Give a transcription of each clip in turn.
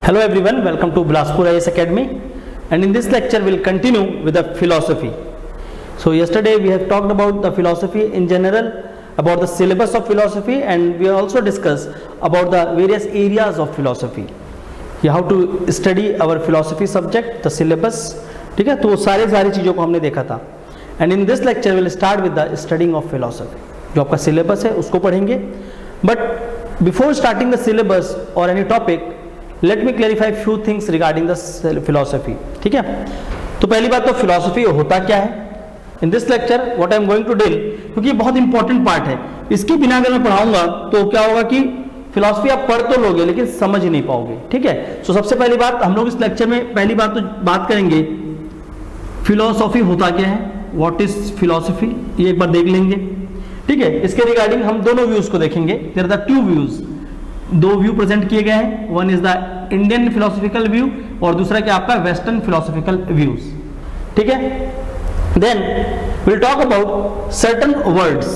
Hello everyone, welcome to Bilaspur IAS Academy, and in this lecture we'll continue with the philosophy. So yesterday we have talked about the philosophy in general, about the syllabus of philosophy, and we also discussed about the various areas of philosophy. You have to study our philosophy subject, the syllabus, ठीक है, तो सारी चीज़ों को हमने देखा था. And in this lecture we'll start with the studying of philosophy. जो आपका syllabus है उसको पढ़ेंगे. But before starting the syllabus or any topic, let me clarify few things regarding the philosophy. ठीक है, तो पहली बात तो philosophy होता क्या है. In this lecture what I am going to deal, क्योंकि ये बहुत इंपॉर्टेंट पार्ट है, इसके बिना अगर मैं पढ़ाऊंगा तो क्या होगा कि फिलॉसफी आप पढ़ तो लोगे लेकिन समझ नहीं पाओगे. ठीक है, तो सबसे पहली बात हम लोग इस लेक्चर में पहली बात तो बात करेंगे फिलॉसफी होता क्या है, व्हाट इज फिलॉसफी, ये एक बार देख लेंगे. ठीक है, इसके रिगार्डिंग हम दोनों व्यूज को देखेंगे. There are the two views, दो व्यू प्रेजेंट किए गए हैं. One is the Indian philosophical view और दूसरा क्या आपका वेस्टर्न फिलोसॉफिकल व्यूज. ठीक है, then will talk about certain words,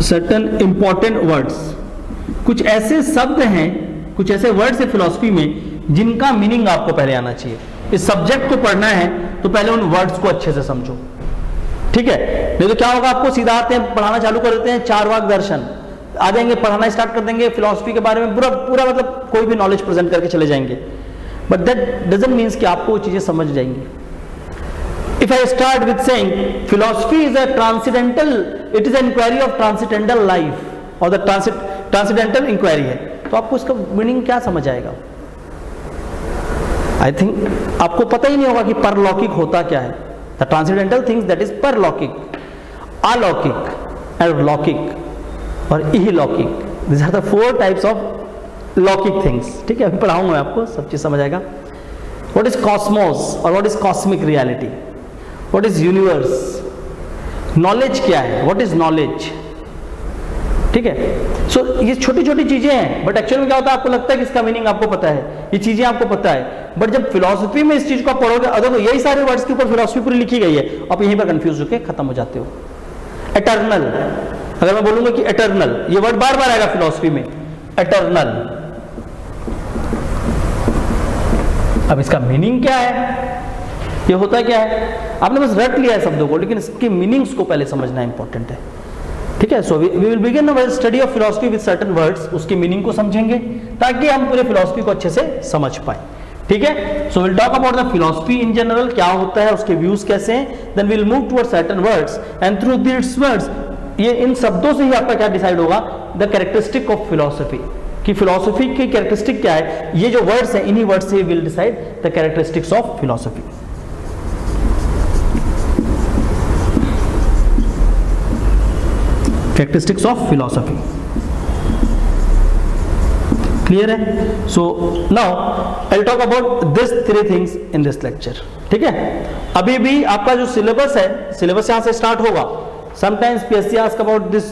certain important words. कुछ ऐसे शब्द हैं, कुछ ऐसे वर्ड्स है फिलोसफी में जिनका मीनिंग आपको पहले आना चाहिए. इस सब्जेक्ट को पढ़ना है तो पहले उन वर्ड्स को अच्छे से समझो. ठीक है, नहीं तो क्या होगा, आपको सीधा आते हैं पढ़ाना चालू कर देते हैं, चार वाक दर्शन आ जाएंगे, पढ़ाना स्टार्ट कर देंगे फिलॉसफी के बारे में, पूरा मतलब कोई भी नॉलेज प्रेजेंट करके चले जाएंगे. बट दैट डजंट मीन्स कि आपको वो चीजें समझ जाएंगी. If I start with saying philosophy is a transcendental, it is an inquiry of transcendental life और द ट्रांसेंडेंटल इंक्वायरी है, तो आपको इसका मीनिंग क्या समझ आएगा. आई थिंक आपको पता ही नहीं होगा कि परलौकिक होता क्या है. The transcendental things that is परलौकिक, अलौकिक एंड लौकिक और इहलौकिक. This are the four types of लौकिक थिंग्स. ठीक है, अभी पढ़ाऊंगा मैं आपको, सब चीज समझ आएगा. व्हाट इज कॉस्मोस और what is cosmic reality, what is universe, knowledge क्या है, व्हाट इज नॉलेज. ठीक है, सो ये छोटी छोटी चीजें हैं, बट एक्चुअली में क्या होता है, आपको लगता है कि इसका मीनिंग आपको पता है, ये चीजें आपको पता है, बट जब फिलॉसफी में इस चीज को आप पढ़ोगे, अगर तो यही सारे वर्ड्स के ऊपर फिलॉसफी पूरी लिखी गई है, आप यहीं पर कंफ्यूज होकर खत्म हो जाते हो. एटर्नल, अगर मैं बोलूंगा कि एटर्नल, ये वर्ड बार बार आएगा फिलॉसफी में, एटर्नल. अब इसका मीनिंग क्या है, ये होता क्या है, आपने बस रट लिया है शब्दों को, लेकिन इसके मीनिंग्स को पहले समझना इंपॉर्टेंट है. ठीक है, so we will begin our study of philosophy with certain words. उसके मीनिंग को समझेंगे ताकि हम पूरे फिलॉसफी को अच्छे से समझ पाए. ठीक है, so will talk about the philosophy in general, क्या होता है, उसके व्यूज कैसे हैं. Then will move towards certain words and through this words, ये इन शब्दों से ही आपका क्या डिसाइड होगा, द कैरेक्टरिस्टिक ऑफ फिलॉसफी, कि फिलॉसफी की कैरेक्टरिस्टिक क्या है. ये जो वर्ड्स हैं, इन्हीं वर्ड्स से will decide the characteristics of philosophy. Characteristics of philosophy clear है. So now I will talk about this three things in this lecture. ठीक है, अभी भी आपका जो सिलेबस है, सिलेबस यहां से स्टार्ट होगा. Sometimes PSC ask about this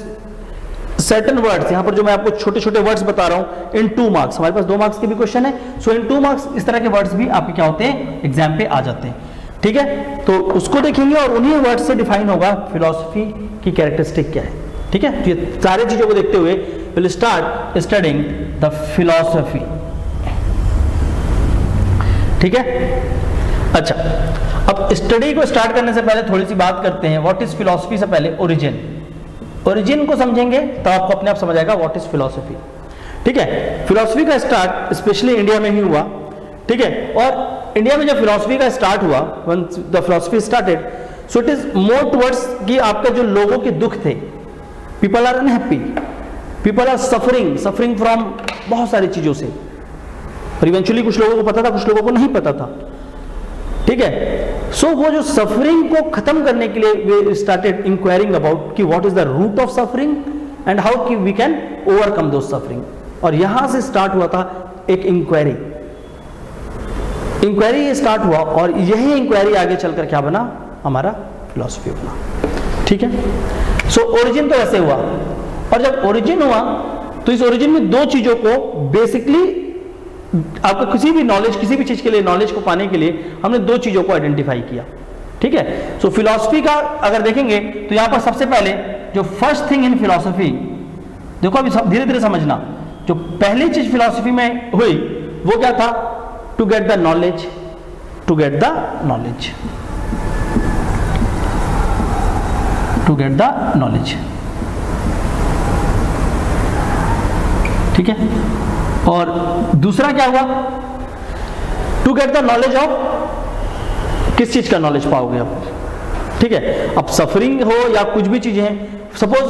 certain words, यहां पर जो मैं आपको छोटे छोटे वर्ड्स बता रहा हूं इन 2 मार्क्स, हमारे पास 2 मार्क्स के भी क्वेश्चन है. सो इन 2 मार्क्स इस तरह के वर्ड्स भी आपके क्या होते हैं, एग्जाम पे आ जाते हैं. ठीक है, तो उसको देखेंगे और उन्हीं वर्ड से डिफाइन होगा फिलॉसफी की कैरेक्टरिस्टिक क्या है. ठीक है, तो ये सारी चीजों को देखते हुए will start studying the philosophy. ठीक है, अच्छा, अब स्टडी को स्टार्ट करने से पहले थोड़ी सी बात करते हैं व्हाट इज फिलॉसफी से पहले ओरिजिन. ओरिजिन को समझेंगे तो आपको अपने आप समझ आएगा व्हाट इज फिलॉसफी. ठीक है, फिलॉसफी का स्टार्ट स्पेशली इंडिया में ही हुआ. ठीक है, और इंडिया में जब फिलॉसफी का स्टार्ट हुआ, when the philosophy started, so it is more towards कि आपका जो लोगों के दुख थे, people are unhappy, people are suffering from बहुत सारी चीजों से, और इवेंचुअली कुछ लोगों को पता था, कुछ लोगों को नहीं पता था. ठीक है, सो वो जो सफरिंग को खत्म करने के लिए वे स्टार्टेड इंक्वायरिंग अबाउट कि what is the root of suffering and how we can overcome those suffering. और यहां से स्टार्ट हुआ था एक इंक्वायरी स्टार्ट हुआ, और यही इंक्वायरी आगे चलकर क्या बना, हमारा फिलॉसफी बना. ठीक है, सो ओरिजिन तो ऐसे हुआ, और जब ओरिजिन हुआ तो इस ओरिजिन में दो चीजों को बेसिकली आपका किसी भी नॉलेज, किसी भी चीज के लिए नॉलेज को पाने के लिए हमने दो चीजों को आइडेंटिफाई किया. ठीक है, सो फिलॉसफी का अगर देखेंगे तो यहां पर सबसे पहले जो फर्स्ट थिंग इन फिलॉसफी, देखो अभी धीरे धीरे समझना, जो पहली चीज फिलॉसफी में हुई वो क्या था? To get the knowledge, to get the knowledge, to get the knowledge. ठीक है, और दूसरा क्या हुआ? To get the knowledge of, किस चीज का नॉलेज पाओगे आप? ठीक है, अब सफरिंग हो या कुछ भी चीजें हैं, suppose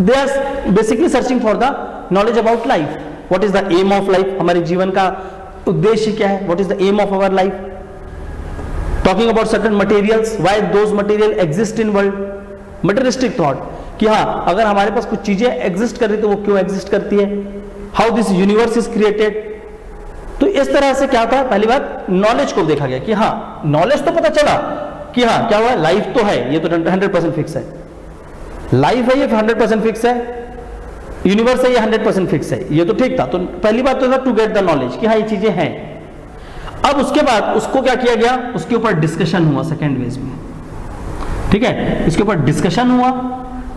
they are basically searching for the knowledge about life. What is the aim of life? हमारे जीवन का उद्देश्य क्या है? What is the aim of our life? Talking about certain materials, why those material exist in world, materialistic thought कि हाँ अगर हमारे पास कुछ चीजें एग्जिस्ट कर रही तो वो क्यों एग्जिस्ट करती है, how this universe is created. तो इस तरह से क्या होता है? पहली बात नॉलेज को देखा गया कि हाँ नॉलेज तो पता चला कि हाँ क्या हुआ, लाइफ तो है, ये तो 100% फिक्स है, लाइफ है ये 100% फिक्स है, यूनिवर्स है ये 100% फिक्स है, ये तो ठीक था। तो पहली बात तो था टू गेट द नॉलेज कि हाँ ये चीजें हैं। अब उसके बाद उसको क्या किया गया? उसके ऊपर डिस्कशन हुआ सेकेंड फेज में। ठीक है, इसके ऊपर डिस्कशन हुआ,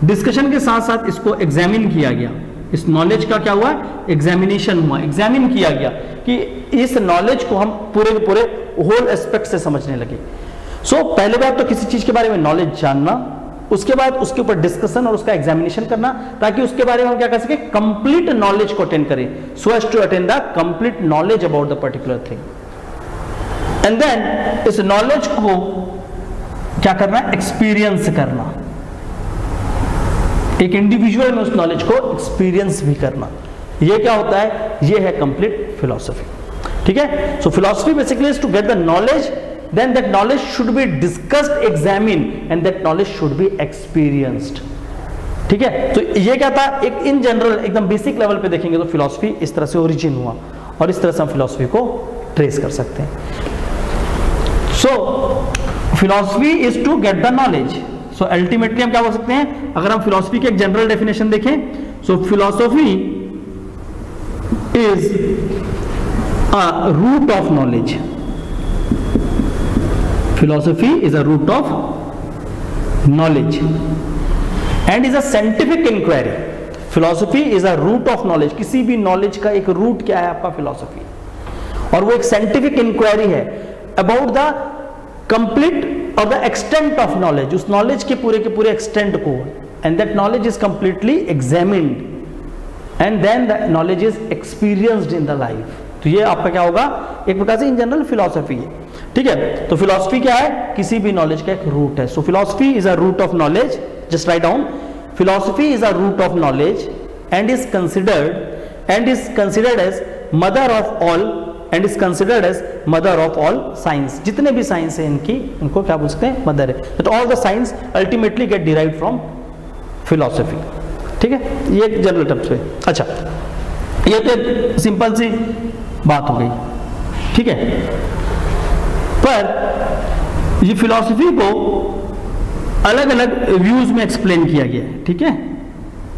डिस्कशन के साथ साथ इसको एग्जामिन किया गया। इस नॉलेज का क्या हुआ? एग्जामिनेशन हुआ, एग्जामिन किया गया कि इस नॉलेज को हम पूरे के पूरे होल एस्पेक्ट से समझने लगे। सो पहले बात तो किसी चीज के बारे में नॉलेज जानना, उसके बाद उसके ऊपर डिस्कशन और उसका एग्जामिनेशन करना, ताकि उसके बारे में हम क्या कर सके? कंप्लीट नॉलेज को अटेन करें, so as to attain the complete knowledge about the particular thing. And then इस नॉलेज को क्या करना? एक्सपीरियंस करना, एक इंडिविजुअल में उस नॉलेज को एक्सपीरियंस भी करना। ये क्या होता है? ये है कंप्लीट फिलॉसफी। ठीक है, so philosophy basically is to get the knowledge, then that knowledge should be discussed, examined, and that knowledge should be experienced. ठीक है, तो ये क्या था? एक इन जनरल एकदम बेसिक लेवल पे देखेंगे तो फिलॉसफी इस तरह से ओरिजिन हुआ और इस तरह से हम फिलॉसफी को ट्रेस कर सकते हैं। So philosophy is to get the knowledge. So ultimately हम क्या बोल सकते हैं? अगर हम फिलॉसफी की एक जनरल डेफिनेशन देखें, so philosophy is a root of knowledge. Philosophy is a root of knowledge and is a scientific inquiry. Philosophy is a root of knowledge. किसी भी knowledge का एक root क्या है? आपका philosophy, और वो एक scientific inquiry है about the complete or the extent of knowledge, उस knowledge के पूरे extent को, and that knowledge is completely examined and then the knowledge is experienced in the life. तो ये आपका क्या होगा? एक प्रकार से इन जनरल फिलॉसफी है। ठीक है, तो फिलॉसफी क्या है? किसी भी नॉलेज का एक रूट है। So philosophy is a root of knowledge. Just write down, philosophy is a root of knowledge and is considered as mother of all, and is considered as mother of all science. जितने भी science है इनको क्या बोल सकते हैं? Mother है। तो all the science ultimately get derived from philosophy. ठीक है, ये जनरल टर्म्स पे। अच्छा, ये तो सिंपल सी बात हो गई। ठीक है, पर ये फिलॉसफी को अलग अलग व्यूज में एक्सप्लेन किया गया है। ठीक है,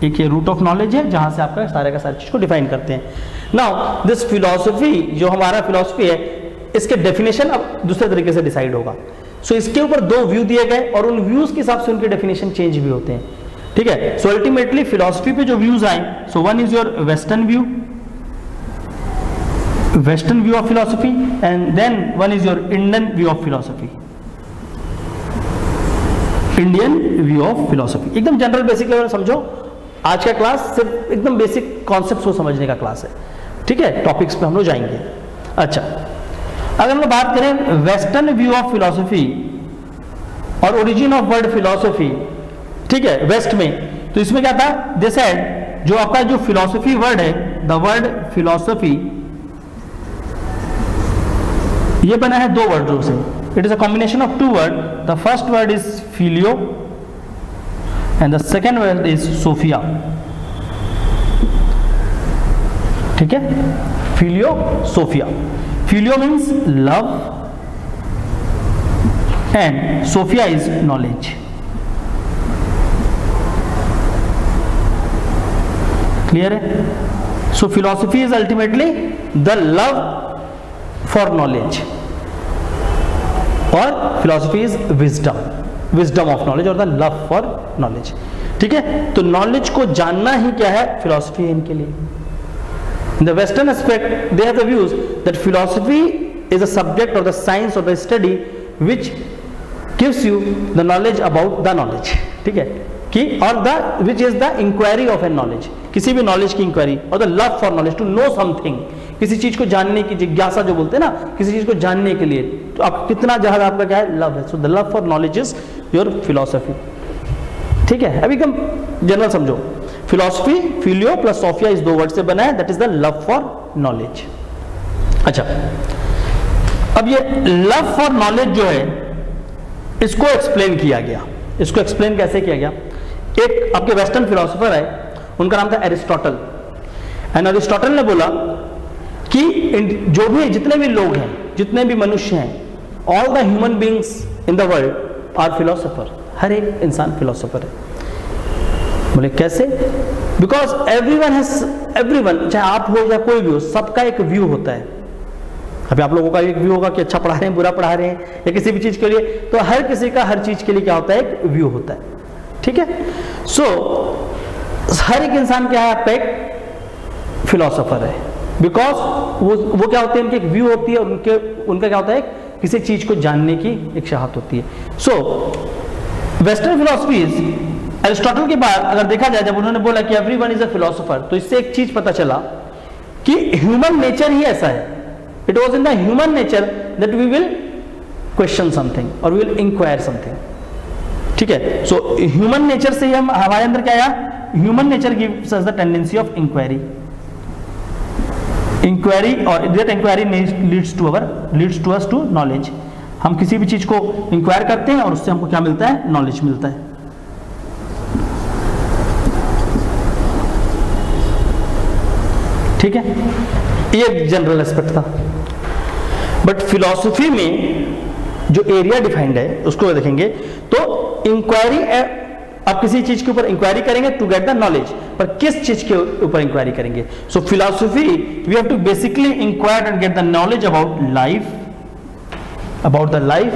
एक ये रूट ऑफ नॉलेज है जहां से आपका सारे का सारी चीज को डिफाइन करते हैं। नाउ दिस फिलॉसफी, जो हमारा फिलॉसफी है, इसके डेफिनेशन अब दूसरे तरीके से डिसाइड होगा। सो इसके ऊपर दो व्यू दिए गए और उन व्यूज के हिसाब से उनके डेफिनेशन चेंज भी होते हैं। ठीक है, सो अल्टीमेटली फिलॉसफी पे जो व्यूज आए, सो one is your western view, Western view of philosophy, and then one is your Indian view of philosophy. Indian view of philosophy एकदम जनरल बेसिक लेवल समझो। आज का क्लास सिर्फ एकदम बेसिक कॉन्सेप्ट्स को समझने का क्लास है। ठीक है, टॉपिक्स पे हम लोग जाएंगे। अच्छा, अगर हम लोग बात करें वेस्टर्न व्यू ऑफ फिलॉसफी और ओरिजिन ऑफ वर्ड फिलॉसफी, ठीक है, वेस्ट में, तो इसमें क्या था? दे सेड, जो आपका जो फिलॉसफी वर्ड है, द वर्ड फिलॉसफी, ये बना है दो वर्डों से। It is a combination of two word. The first word is philo and the second word is Sophia. ठीक है, philo Sophia. Philo means love and Sophia is knowledge. Clear है? So philosophy is ultimately the love for knowledge और philosophy is wisdom, wisdom of knowledge और the love for knowledge. ठीक है, तो knowledge को जानना ही क्या है? फिलॉसफी है इनके लिए। In the Western aspect, they have the views that philosophy is a subject or the science or the study which gives you the knowledge about the knowledge. ठीक है, कि और the which is the inquiry of a knowledge, किसी भी knowledge की inquiry, और the love for knowledge, to know something, किसी चीज को जानने की जिज्ञासा जो बोलते हैं ना, किसी चीज को जानने के लिए, तो आप कितना ज्यादा आपका क्या है, लव है. So the love for knowledge is your philosophy. ठीक है, अभी कम जनरल समझो. फिलोसफी, फिलियो प्लस सोफिया इस दो वर्ड से बना है, that is the love for knowledge. अच्छा, अब ये लव फॉर नॉलेज जो है इसको एक्सप्लेन किया गया. इसको एक्सप्लेन कैसे किया गया? एक आपके वेस्टर्न फिलोसोफर है, उनका नाम था एरिस्टोटल. एंड एरिस्टोटल ने बोला कि जो भी जितने भी लोग हैं, जितने भी मनुष्य हैं, all the human beings in the world are philosopher. हर एक इंसान फिलोसोफर है. बोले कैसे? बिकॉज एवरीवन चाहे आप हो या कोई भी हो, सबका एक व्यू होता है. अभी आप लोगों का एक व्यू होगा कि अच्छा पढ़ा रहे हैं, बुरा पढ़ा रहे हैं, या किसी भी चीज के लिए, तो हर किसी का हर चीज के लिए क्या होता है, एक व्यू होता है. ठीक है, सो हर एक इंसान क्या है, आपका एक फिलोसोफर है. बिकॉज वो क्या होते हैं, उनकी एक व्यू होती है, उनका क्या होता है, किसी चीज को जानने की एक चाहत होती है. सो वेस्टर्न फिलोसफीज एरिस्टोटल के बाद अगर देखा जाए, जब उन्होंने बोला कि एवरीवन इज अ फिलोसोफर, तो इससे एक चीज पता चला कि ह्यूमन नेचर ही ऐसा है. It was in the human nature that we will question something और वी विल इंक्वायर समथिंग. ठीक है, सो ह्यूमन नेचर से ही हमारे अंदर क्या आया, human nature gives us the tendency of inquiry. Inquiry और that inquiry leads to us to knowledge. हम किसी भी चीज को इंक्वायर करते हैं और उससे हमको क्या मिलता है, नॉलेज मिलता है. ठीक है, ये जनरल एस्पेक्ट था. बट फिलॉसफी में जो एरिया डिफाइंड है उसको देखेंगे तो इंक्वायरी, आप किसी चीज के ऊपर इंक्वायरी करेंगे टू गेट द नॉलेज, पर किस चीज के ऊपर इंक्वायरी करेंगे. So philosophy we have to basically inquire and get the knowledge about life, about the life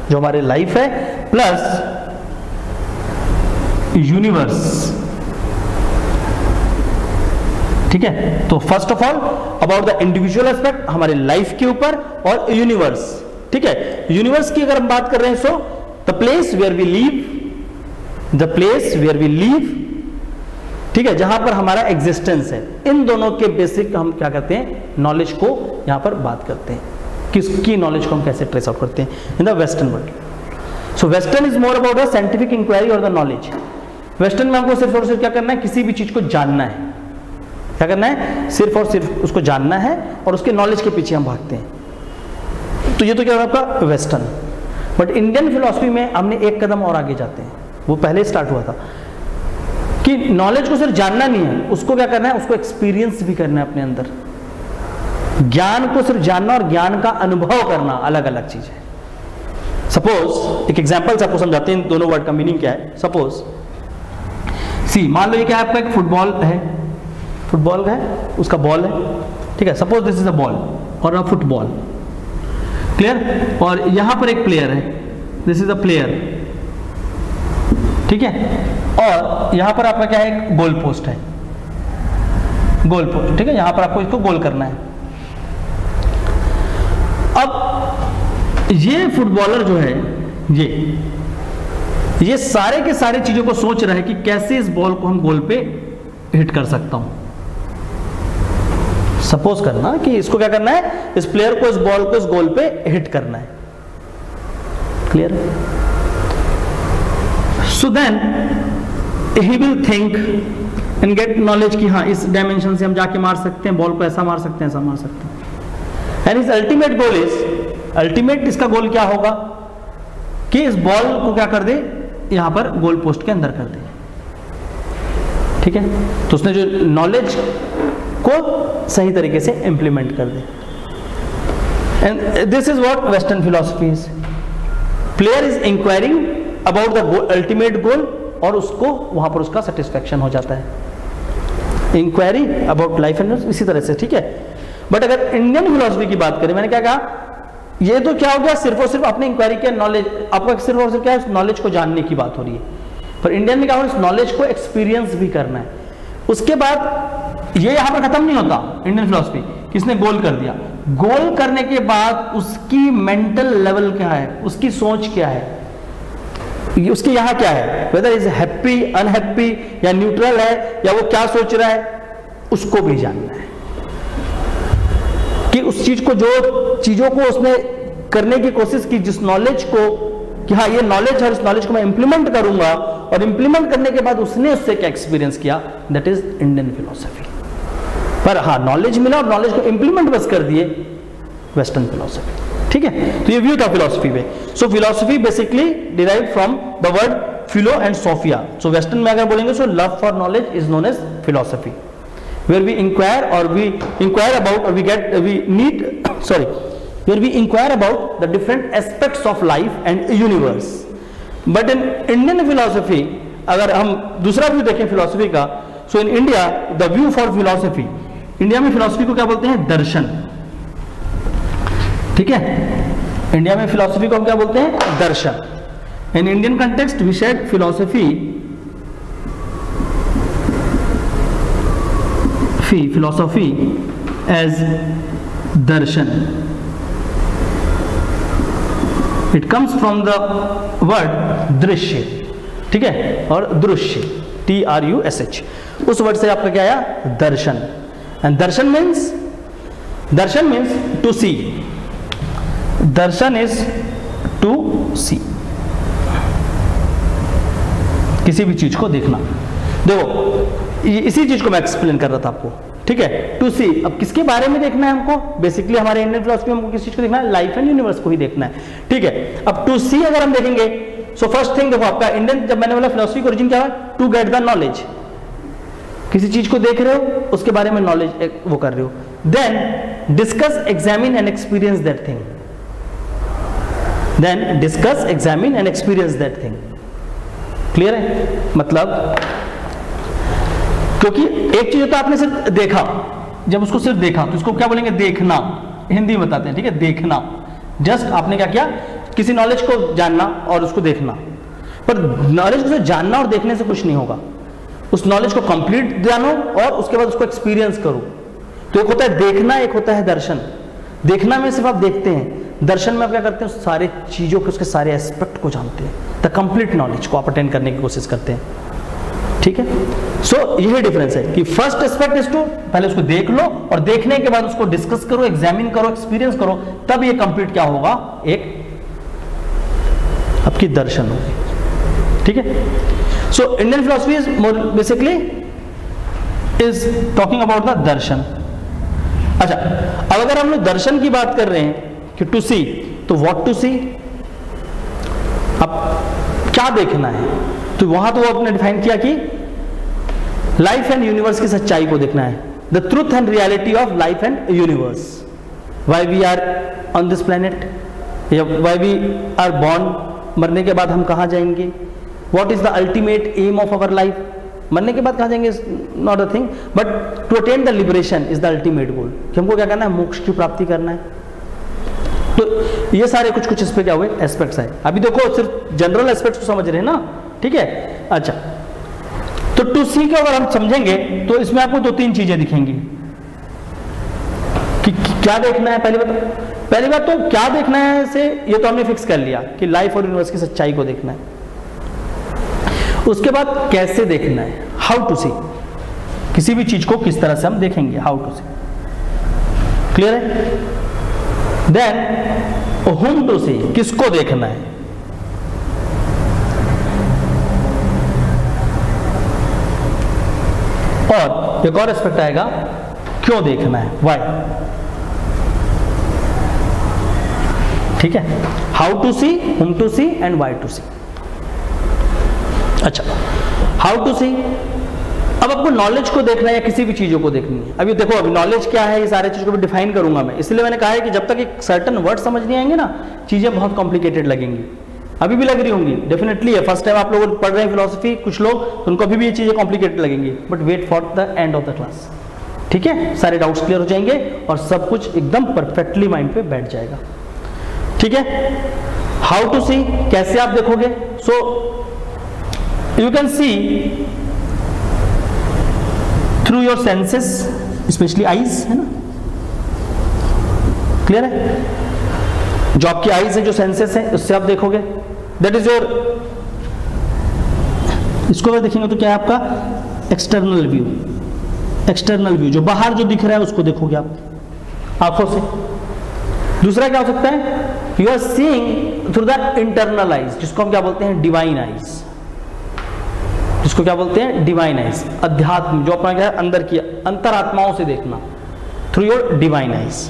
जो हमारे लाइफ है, प्लस यूनिवर्स. ठीक है, तो first of all about the individual aspect, हमारे लाइफ के ऊपर, और यूनिवर्स. ठीक है, यूनिवर्स की अगर हम बात कर रहे हैं, so the place where we live, the place where we live. ठीक है, जहां पर हमारा एग्जिस्टेंस है. इन दोनों के बेसिक हम क्या करते हैं, नॉलेज को यहां पर बात करते हैं, किसकी नॉलेज को हम कैसे ट्रेस आउट करते हैं in the western world. So western is more about the scientific inquiry और द नॉलेज. वेस्टर्न में हमको सिर्फ और सिर्फ क्या करना है, किसी भी चीज को जानना है. क्या करना है, सिर्फ और सिर्फ उसको जानना है, और उसके नॉलेज के पीछे हम भागते हैं. तो ये तो क्या होगा आपका वेस्टर्न. बट इंडियन फिलॉसफी में हमने एक कदम और आगे जाते हैं. वो पहले स्टार्ट हुआ था कि नॉलेज को सिर्फ जानना नहीं है, उसको क्या करना है, उसको एक्सपीरियंस भी करना है अपने अंदर. ज्ञान को सिर्फ जानना और ज्ञान का अनुभव करना अलग अलग चीज है. सपोज एक एग्जांपल से आपको समझाते हैं इन दोनों वर्ड का मीनिंग क्या है. सपोज सी, मान लो ये क्या है, आपका एक फुटबॉल है, फुटबॉल है, उसका बॉल है. ठीक है, suppose this is a ball और अ फुटबॉल. क्लियर, और यहां पर एक प्लेयर है, दिस इज अ प्लेयर. ठीक है, और यहां पर आपका क्या है, एक गोल पोस्ट है, गोल पोस्ट. ठीक है, यहां पर आपको इसको गोल करना है. अब ये फुटबॉलर जो है, ये सारे के सारे चीजों को सोच रहा है कि कैसे इस बॉल को हम गोल पे हिट कर सकता हूं. सपोज करना कि इसको क्या करना है, इस प्लेयर को, इस बॉल को इस गोल पे हिट करना है. Clear? So then he will think and get knowledge कि हाँ, इस डायमेंशन से हम जाके मार सकते हैं, बॉल को ऐसा मार सकते हैं, ऐसा मार सकते हैं. एंड इस अल्टीमेट गोल इज, अल्टीमेट इसका गोल क्या होगा कि इस बॉल को क्या कर दे, यहां पर गोल पोस्ट के अंदर कर दे. ठीक है, तो उसने जो नॉलेज को सही तरीके से इंप्लीमेंट कर दे. And this is what western philosophy is. Player is inquiring about the ultimate goal, और उसको वहां पर उसका सेटिस्फैक्शन हो जाता है. इंक्वायरी अबाउट लाइफ एंड इसी तरह से. ठीक है, बट अगर इंडियन फिलॉसफी की बात करें, मैंने क्या कहा, ये तो क्या हो गया, सिर्फ और सिर्फ अपने इंक्वायरी के नॉलेज, आपका सिर्फ और सिर्फ क्या है, नॉलेज को जानने की बात हो रही है. पर इंडियन में क्या हो रहा है, इस नॉलेज को एक्सपीरियंस भी करना है. उसके बाद ये यहां पर खत्म नहीं होता इंडियन फिलॉसफी, किसने गोल कर दिया, गोल करने के बाद उसकी मेंटल लेवल क्या है, उसकी सोच क्या है, उसकी यहां क्या है, वेदर इज हैप्पी अनहैप्पी या न्यूट्रल है या वो क्या सोच रहा है, उसको भी जानना है कि उस चीज को, जो चीजों को उसने करने की कोशिश की, जिस नॉलेज को कि हाँ ये नॉलेज है, इस नॉलेज को मैं इंप्लीमेंट करूंगा, और इंप्लीमेंट करने के बाद उसने उससे क्या एक्सपीरियंस किया, दैट इज इंडियन फिलॉसफी। पर हाँ नॉलेज मिला और नॉलेज को इंप्लीमेंट बस कर दिए, वेस्टर्न फिलॉसफी। ठीक है, तो ये व्यू था फिलॉसफी पे। So philosophy basically derive from the word philo and Sophia. So western में अगर बोलेंगे so love for knowledge is known as philosophy, where we inquire or we inquire about or where we inquire about the different aspects of life and universe. But in Indian philosophy, अगर हम दूसरा view देखें philosophy का, so in India the view for philosophy, India में philosophy को क्या बोलते हैं, दर्शन। ठीक है, इंडिया में फिलॉसफी को हम क्या बोलते हैं, दर्शन। In Indian context we said philosophy as darshan. It comes from the word दृश्य, ठीक है, और दृश्य TRUSH, उस वर्ड से आपका क्या आया, दर्शन। And darshan means to see, darshan is to see, किसी भी चीज को देखना। देखो इसी चीज को मैं एक्सप्लेन कर रहा था आपको, ठीक है, टू सी। अब किसके बारे में देखना है हमको, बेसिकली हमारे इंडियन फिलॉसफी में हमको किस चीज को देखना है, लाइफ एंड यूनिवर्स को ही देखना है। ठीक है, अब टू सी अगर हम देखेंगे, सो फर्स्ट थिंग देखो आपका इंडियन, जब मैंने बोला फिलॉसफी का ओरिजिन क्या है, टू गेट द नॉलेज, किसी चीज को देख रहे हो उसके बारे में नॉलेज वो कर रहे हो, then discuss examine and experience that thing, then discuss examine and experience that thing. Clear है, मतलब क्योंकि एक चीज तो आपने सिर्फ देखा, जब उसको सिर्फ देखा तो इसको क्या बोलेंगे, देखना, हिंदी में बताते हैं, ठीक है, देखना। जस्ट आपने क्या किया, किसी नॉलेज को जानना और उसको देखना, पर नॉलेज को जानना और देखने से कुछ नहीं होगा, उस नॉलेज को कंप्लीट जानो और उसके बाद उसको एक्सपीरियंस करो। तो एक होता है देखना, एक होता है दर्शन। देखना में सिर्फ आप देखते हैं, दर्शन में आप क्या करते हैं, सारे चीजों के उसके सारे एस्पेक्ट को जानते हैं, द कंप्लीट नॉलेज को आप अटेंड करने की कोशिश करते हैं। ठीक है, सो यही डिफरेंस है कि फर्स्ट एस्पेक्ट इज टू, पहले उसको देख लो और देखने के बाद उसको डिस्कस करो, एग्जामिन करो, एक्सपीरियंस करो, तब ये कंप्लीट क्या होगा, एक आपकी दर्शन होगी। ठीक है, so Indian philosophy is more basically is talking about the darshan. अच्छा, अब अगर हम लोग दर्शन की बात कर रहे हैं कि टू सी, तो व्हाट टू सी, अब क्या देखना है, तो वहां तो वो आपने डिफाइन किया कि लाइफ एंड यूनिवर्स की सच्चाई को देखना है, the truth and reality of life and universe, why we are on this planet, या व्हाई वी आर बॉर्न, मरने के बाद हम कहाँ जाएंगे, what is the ultimate aim of our life, मरने के बाद कहाँ जाएंगे not a thing, but to attain the liberation is the ultimate goal, कि हमको क्या करना है, मोक्ष की प्राप्ति करना है। तो ये सारे कुछ कुछ इस पे क्या हुए एस्पेक्ट्स है। अभी देखो सिर्फ जनरल एस्पेक्ट्स को समझ रहे हैं ना, ठीक है। अच्छा, तो टू सी को अगर हम समझेंगे तो इसमें आपको दो तीन चीजें दिखेंगी कि क्या देखना है। पहली बात तो क्या देखना है से ये तो हमने फिक्स कर लिया कि लाइफ और यूनिवर्स की सच्चाई को देखना है। उसके बाद कैसे देखना है, हाउ टू सी, किसी भी चीज को किस तरह से हम देखेंगे, हाउ टू सी। क्लियर है। देन whom टू सी, किसको देखना है। और एक और एस्पेक्ट आएगा, क्यों देखना है, व्हाई। ठीक है, how to see, whom to see and why to see. अच्छा, हाउ टू सी, अब आपको नॉलेज को देखना है या किसी भी चीजों को देखनी है। अभी देखो, अभी नॉलेज क्या है, ये सारे चीज को भी डिफाइन करूंगा मैं, इसलिए मैंने कहा है कि जब तक एक सर्टन वर्ड समझ नहीं आएंगे ना, चीजें बहुत कॉम्प्लिकेटेड लगेंगी। अभी भी लग रही होंगी, डेफिनेटली है, फर्स्ट टाइम आप लोग पढ़ रहे हैं फिलोसफी, कुछ लोग, तो उनको अभी भी ये चीजें कॉम्प्लिकेटेड लगेंगी, but wait for the end of the class. ठीक है, सारे डाउट्स क्लियर हो जाएंगे और सब कुछ एकदम परफेक्टली माइंड पे बैठ जाएगा। ठीक है, हाउ टू सी, कैसे आप देखोगे। So you can see through your senses, specially eyes, है ना, क्लियर है? जो आपकी आईज है, जो सेंसेस है, उससे आप देखोगे, दैट इज योर, इसको अगर देखेंगे तो क्या है आपका एक्सटर्नल व्यू। एक्सटर्नल व्यू जो बाहर जो दिख रहा है उसको देखोगे आप आंखों से। दूसरा क्या हो सकता है, you are seeing through the internal eyes, जिसको हम क्या बोलते हैं, डिवाइन आईज, जिसको क्या बोलते हैं, डिवाइन आईज, अध्यात्म, जो अपना क्या है अंदर की अंतरात्माओं से देखना, through your divine eyes,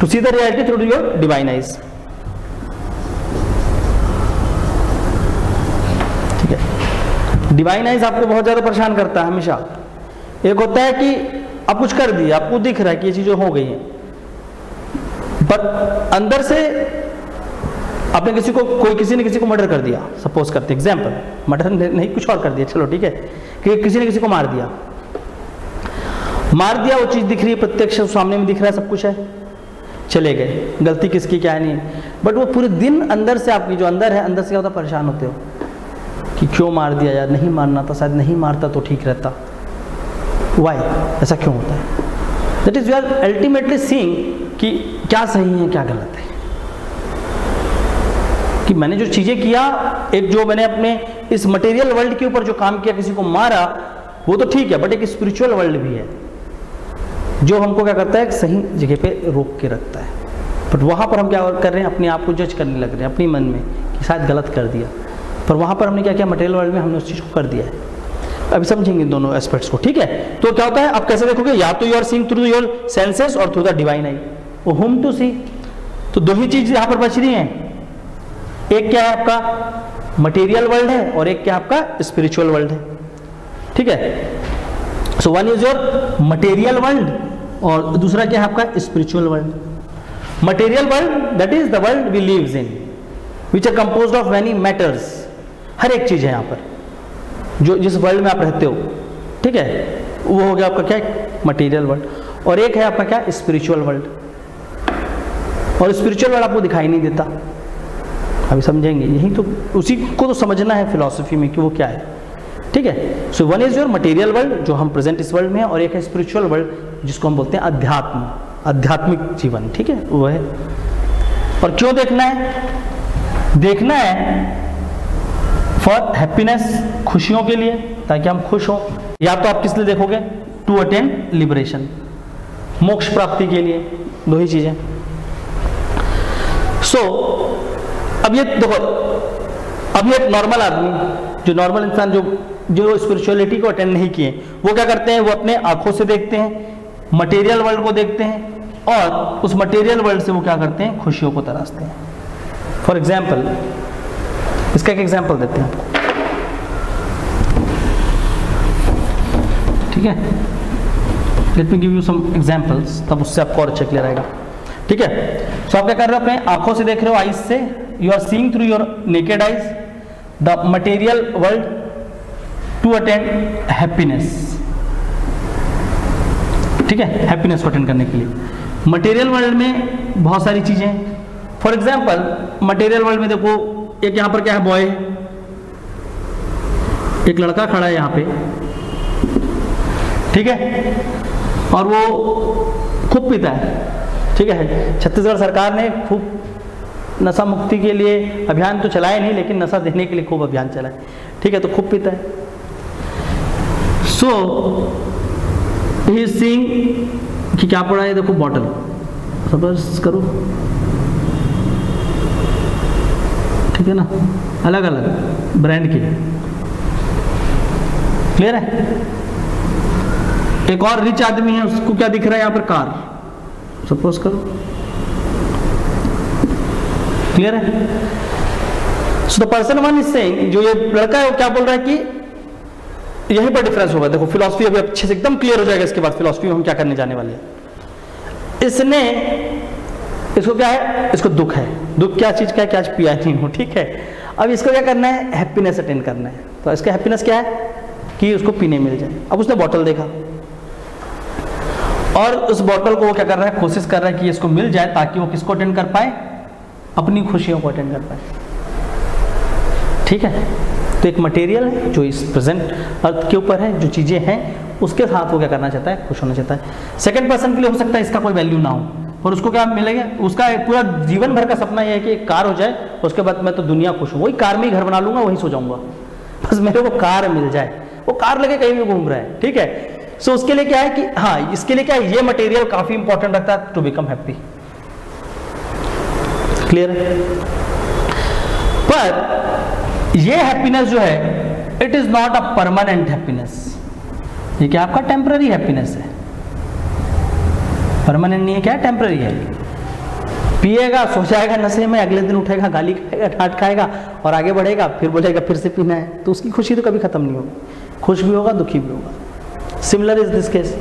to see the reality through your divine eyes. ठीक है, डिवाइन आईज आपको बहुत ज्यादा परेशान करता है हमेशा। एक होता है कि आप कुछ कर दिए, आपको दिख रहा है कि ये चीजें हो गई हैं, पर अंदर से आपने किसी ने किसी को मर्डर कर दिया, सपोज करते एग्जांपल, मर्डर नहीं कुछ और कर दिया, चलो ठीक है, कि किसी ने किसी को मार दिया, वो चीज दिख रही है, प्रत्यक्ष सामने में दिख रहा है, सब कुछ है, चले गए, गलती किसकी क्या नहीं, बट वो पूरे दिन अंदर से आपकी जो अंदर है, अंदर से क्या होता, परेशान होते हो कि क्यों मार दिया यार, नहीं मारना था, शायद नहीं मारता तो ठीक रहता, वाई, ऐसा क्यों होता है? That is you are ultimately seeing कि क्या सही है क्या गलत है, कि मैंने जो चीजें किया, एक जो मैंने अपने इस मटेरियल वर्ल्ड के ऊपर जो काम किया, किसी को मारा, वो तो ठीक है, बट एक स्पिरिचुअल वर्ल्ड भी है जो हमको क्या करता है, एक सही जगह पे रोक के रखता है, बट वहां पर हम क्या कर रहे हैं, अपने आप को जज करने लग रहे हैं अपनी मन में कि शायद गलत कर दिया, पर वहां पर हमने क्या किया, मटेरियल वर्ल्ड में हमने उस चीज को कर दिया है। अभी समझेंगे दोनों एस्पेक्ट्स को, ठीक है? तो क्या होता है, आप कैसे देखोगे, या तो you are seeing through your senses और through the divine eye, whom to see. तो दो ही चीज यहां पर बच रही हैं, एक क्या है आपका मटेरियल वर्ल्ड है और एक क्या आपका स्पिरिचुअल वर्ल्ड है, ठीक है? So one is your material world और दूसरा क्या है आपका spiritual world. Material world that is the world we lives in, which are composed of many matters, हर एक चीज है यहाँ पर जो जिस वर्ल्ड में आप रहते हो, ठीक है, वो हो गया आपका क्या, मटेरियल वर्ल्ड, और एक है आपका क्या, स्पिरिचुअल वर्ल्ड, और स्पिरिचुअल वर्ल्ड आपको दिखाई नहीं देता, अभी समझेंगे, यही तो उसी को तो समझना है फिलॉसफी में कि वो क्या है, ठीक है? So one is your material world जो हम प्रेजेंट इस वर्ल्ड में है, और एक है स्पिरिचुअल वर्ल्ड जिसको हम बोलते हैं अध्यात्म, आध्यात्मिक जीवन, ठीक है, वो है। और क्यों देखना है? देखना है फॉर हैप्पीनेस, खुशियों के लिए, ताकि हम खुश हों, या तो आप किस लिए देखोगे, टू अटेंड लिबरेशन, मोक्ष प्राप्ति के लिए, दो ही चीजें। सो अब ये देखो, अब ये नॉर्मल आदमी, जो नॉर्मल इंसान जो स्पिरिचुअलिटी को अटेंड नहीं किए, वो क्या करते हैं, वो अपने आंखों से देखते हैं, मटेरियल वर्ल्ड को देखते हैं, और उस मटेरियल वर्ल्ड से वो क्या करते हैं, खुशियों को तराशते हैं। फॉर एग्जाम्पल, इसका एक एग्जाम्पल देते हैं आपको, ठीक है? Let me give you some examples, तब उससे आपको और अच्छा क्लियर आएगा, ठीक है? सो आप क्या कर रहे हो, अपने आंखों से देख रहे हो, आईज से, you are seeing through your naked eyes the material world to attend happiness, ठीक है, हैप्पीनेस को अटेंड करने के लिए। मटेरियल वर्ल्ड में बहुत सारी चीजें, फॉर एग्जाम्पल मटेरियल वर्ल्ड में देखो, एक यहां पर क्या है, बॉय, एक लड़का खड़ा है यहां पे, ठीक है, और वो खूब पीता है, ठीक है? छत्तीसगढ़ सरकार ने खूब नशा मुक्ति के लिए अभियान तो चलाया नहीं, लेकिन नशा देने के लिए खूब अभियान चलाए, ठीक है? तो खूब पीता है। सो ही इज सीइंग कि क्या पड़ा है, देखो बॉटल, सपोज करो, ठीक है ना, अलग अलग ब्रांड की, क्लियर है? एक और रिच आदमी है, उसको क्या दिख रहा है यहाँ पर, कार, सपोज करो, क्लियर है? So the person one is saying, जो ये लड़का है वो क्या बोल रहा है कि यहीं पर डिफरेंस होगा। देखो फिलॉसफी अभी अच्छे से एकदम क्लियर हो जाएगा, इसके बाद फिलॉसफी में हम क्या करने जाने वाले हैं। इसने, इसको क्या है, इसको दुख है, दुख क्या चीज का है, क्या आज पिया नहीं हूं, ठीक है? अब इसको क्या करना है, हैप्पीनेस अटेंड करना है, तो इसका हैप्पीनेस क्या है कि उसको पीने मिल जाए। अब उसने बॉटल देखा और उस बॉटल को वो क्या कर रहा है, कोशिश कर रहा है कि इसको मिल जाए, ताकि वो किसको अटेंड कर पाए, अपनी खुशियों को अटेंड कर पाए, ठीक है? तो एक मटेरियल है जो इस प्रेजेंट अर्थ के ऊपर है, जो चीजें हैं उसके साथ वो क्या करना चाहता है, खुश होना चाहता है। सेकंड पर्सन के लिए हो सकता है इसका कोई वैल्यू ना हो और उसको क्या मिलेगा, उसका पूरा जीवन भर का सपना यह है कि एक कार हो जाए, उसके बाद मैं तो दुनिया खुश हूँ, वही कार में ही घर बना लूंगा, वहीं सो जाऊंगा, बस मेरे को कार मिल जाए, वो कार लेके कहीं भी घूम रहा है, ठीक है। सो उसके लिए क्या है कि हाँ, इसके लिए क्या है, ये मटेरियल काफी इंपॉर्टेंट रखता है टू बिकम हैप्पी। क्लियर है? पर ये हैप्पीनेस जो है, it is not a permanent happiness, ये क्या आपका टेम्पररी हैप्पीनेस है, परमानेंट नहीं है, क्या टेम्पररी है। पिएगा, सो जाएगा नशे में, अगले दिन उठेगा, गाली खाएगा, डांट खाएगा और आगे बढ़ेगा, फिर बोलेगा फिर से पीना है, तो उसकी खुशी तो कभी खत्म नहीं होगी, खुश भी होगा, दुखी भी होगा। सिमिलर इज दिस केस,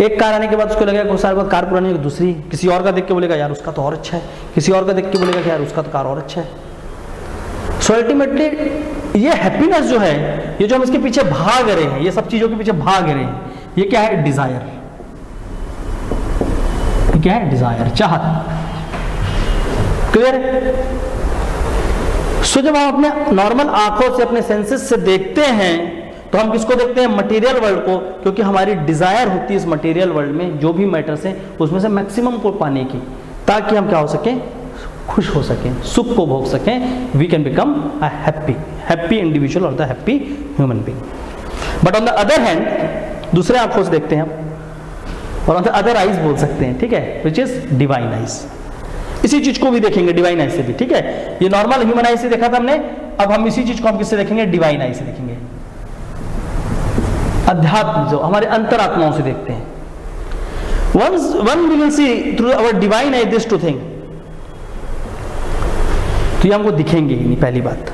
एक कार आने के बाद उसको लगेगा कुछ साल बाद कार पुरानी है, दूसरी किसी और का देख के बोलेगा यार उसका तो और अच्छा है, किसी और का देख के बोलेगा कि यार उसका तो कार और अच्छा है। सो अल्टीमेटली ये हैप्पीनेस जो है, ये जो हम इसके पीछे भाग रहे हैं, ये सब चीजों के पीछे भाग रहे हैं, ये क्या है, डिजायर, क्या है, डिजायर, चाहत। क्लियर है? सो जब हम अपने नॉर्मल आंखों से, अपने सेंसेस से देखते हैं, तो हम किसको देखते हैं, मटेरियल वर्ल्ड को, क्योंकि हमारी डिजायर होती है इस मटेरियल वर्ल्ड में जो भी मैटर्स हैं उसमें से मैक्सिमम को पाने की, ताकि हम क्या हो सके, खुश हो सकें, सुख को भोग सकें, we can become a happy individual और the happy human being. But on the other hand, दूसरे आंखों से देखते हैं हम, और ऑन द अदर आइज बोल सकते हैं, ठीक है, विच इज डिवाइन आइज। इसी चीज को भी देखेंगे डिवाइन आइज से भी, ठीक है। ये नॉर्मल ह्यूमन आइज से देखा था हमने, अब हम इसी चीज को हम किससे देखेंगे, डिवाइन आइज से देखेंगे, अध्यात्म जो हमारे अंतरात्माओं से देखते हैं। One we will see through our divine eyes this two thing, तो ये हमको दिखेंगे ही नहीं। पहली बात,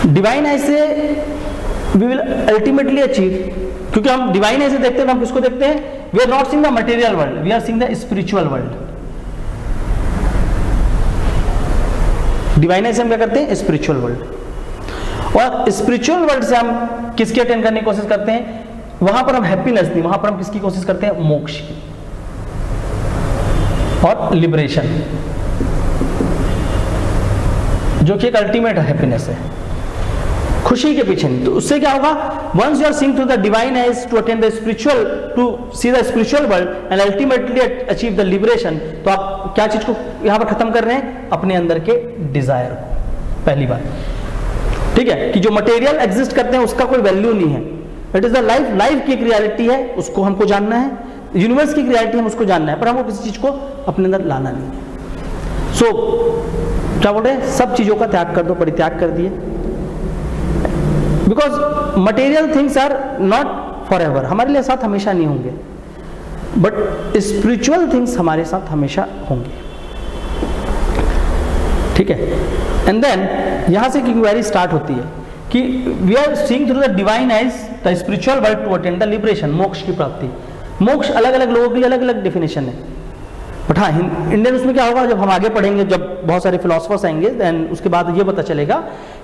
डिवाइन आइज से वी विल अल्टीमेटली अचीव, क्योंकि हम डिवाइन आइज से देखते हैं तो हम किसको देखते हैं, we are not seeing the material world, we are seeing the spiritual world. Divine eyes से हम क्या करते हैं, स्पिरिचुअल वर्ल्ड, और स्पिरिचुअल वर्ल्ड से हम किसकी अटेंड करने की कोशिश करते हैं, वहां पर हम हैप्पीनेस नहीं, वहां पर हम किसकी कोशिश करते हैं, मोक्ष की और लिबरेशन, जो कि एक अल्टीमेट हैप्पीनेस है, खुशी के पीछे नहीं। तो उससे क्या होगा, once you are seeing through the divine eyes to attend the spiritual, to see the spiritual world and ultimately achieve the liberation, तो आप क्या चीज को यहां पर खत्म कर रहे हैं, अपने अंदर के डिजायर को। पहली बात, ठीक है, कि जो मटेरियल एग्जिस्ट करते हैं उसका कोई वैल्यू नहीं है, it is the life, life की एक रियलिटी है, उसको हमको जानना है, यूनिवर्स की रियलिटी हम उसको जानना है, पर हमको किसी चीज को अपने अंदर लाना नहीं है। सो क्या बोल रहे हैं, सब चीजों का त्याग कर दो, परित्याग कर दिए, because material things are not forever, हमारे लिए साथ हमेशा नहीं होंगे, बट स्पिरिचुअल थिंग्स हमारे साथ हमेशा होंगे, ठीक है। एंड देन यहां से इंक्वायरी स्टार्ट होती है कि we are seeing through the divine eyes the spiritual world to attend the liberation, मोक्ष की प्राप्ति। मोक्ष अलग अलग लोगों के लिए अलग अलग डेफिनेशन है, बट हाँ इंडियन उसमें क्या होगा, जब हम आगे पढ़ेंगे, जब बहुत सारे फिलोसफर्स आएंगे, देन उसके बाद ये पता चलेगा